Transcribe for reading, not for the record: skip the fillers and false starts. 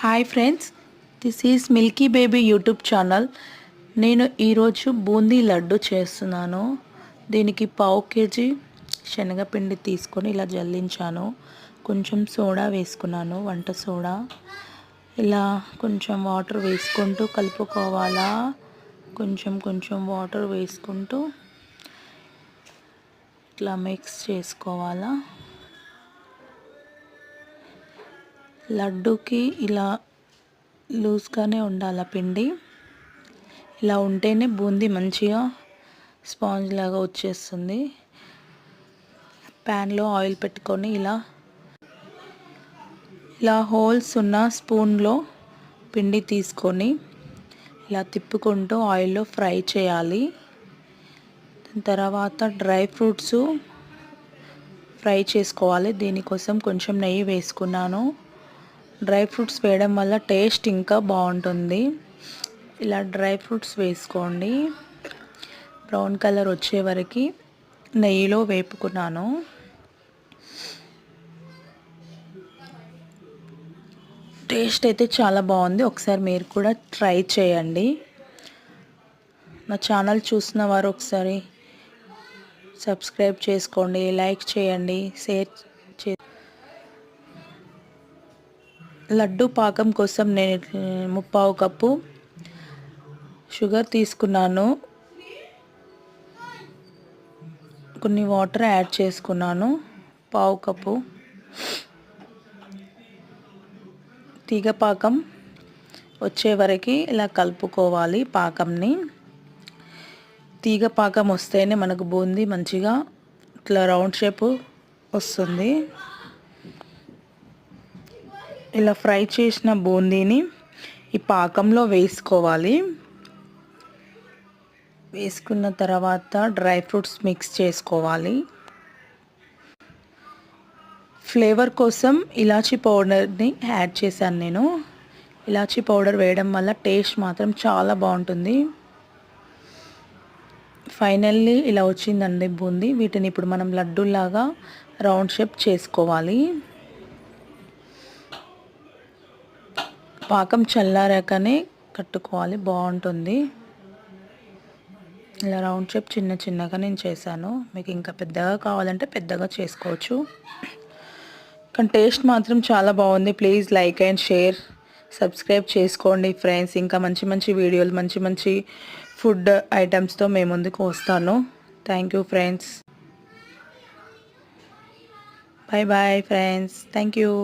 Hi friends, this is Milky baby YouTube channel. నేను ఈరోజు బూందీ లడ్డు చేస్తున్నాను. దీనికి పావు కేజీ శనగపిండి తీసుకొని ఇలా జల్లించాను. కొంచెం సోడా వేసుకున్నాను, వంట సోడా. ఇలా కొంచెం వాటర్ వేసుకుంటూ కలుపుకోవాలా. కొంచెం కొంచెం వాటర్ వేసుకుంటూ ఇట్లా మిక్స్ చేసుకోవాలా. లడ్డూకి ఇలా లూజ్గానే ఉండాలి పిండి. ఇలా ఉంటేనే బూందీ మంచిగా స్పాంజ్ లాగా వచ్చేస్తుంది. ప్యాన్లో ఆయిల్ పెట్టుకొని ఇలా హోల్స్ ఉన్న స్పూన్లో పిండి తీసుకొని ఇలా తిప్పుకుంటూ ఆయిల్లో ఫ్రై చేయాలి. తర్వాత డ్రై ఫ్రూట్స్ ఫ్రై చేసుకోవాలి. దీనికోసం కొంచెం నెయ్యి వేసుకున్నాను. డ్రై ఫ్రూట్స్ వేయడం వల్ల టేస్ట్ ఇంకా బాగుంటుంది. ఇలా డ్రై ఫ్రూట్స్ వేసుకోండి. బ్రౌన్ కలర్ వచ్చే వరకు నెయ్యిలో వేపుకున్నాను. టేస్ట్ అయితే చాలా బాగుంది. ఒకసారి మీరు కూడా ట్రై చేయండి. నా ఛానల్ చూసిన వారు ఒకసారి సబ్స్క్రైబ్ చేసుకోండి, లైక్ చేయండి, షేర్ చే. లడ్డు పాకం కోసం నేను 3/4 కప్పు షుగర్ తీసుకున్నాను. కొన్ని వాటర్ యాడ్ చేసుకున్నాను. 1/4 కప్పు తీగ పాకం వచ్చే వరకు ఇలా కలుపుకోవాలి పాకంని. తీగ పాకం వస్తేనే మనకు బూందీ మంచిగా ఇట్లా రౌండ్ షేప్ వస్తుంది. ఇలా ఫ్రై చేసిన బూందీని ఈ పాకంలో వేసుకోవాలి. వేసుకున్న తర్వాత డ్రై ఫ్రూట్స్ మిక్స్ చేసుకోవాలి. ఫ్లేవర్ కోసం ఇలాచీ పౌడర్ని యాడ్ చేశాను నేను. ఇలాచీ పౌడర్ వేయడం వల్ల టేస్ట్ మాత్రం చాలా బాగుంటుంది. ఫైనల్లీ ఇలా వచ్చిందండి బూందీ. వీటిని ఇప్పుడు మనం లడ్డూలాగా రౌండ్ షేప్ చేసుకోవాలి. పాకం చల్లారాకనే కట్టుకోవాలి, బాగుంటుంది. ఇలా రౌండ్ షేప్ చిన్న చిన్నగా నేను చేశాను. మీకు ఇంకా పెద్దగా కావాలంటే పెద్దగా చేసుకోవచ్చు. కానీ టేస్ట్ మాత్రం చాలా బాగుంది. Please like and share, subscribe చేసుకోండి ఫ్రెండ్స్. ఇంకా మంచి మంచి వీడియోలు, మంచి మంచి ఫుడ్ ఐటమ్స్తో మేము ముందుకు వస్తాను. Thank you friends. Bye bye friends. Thank you.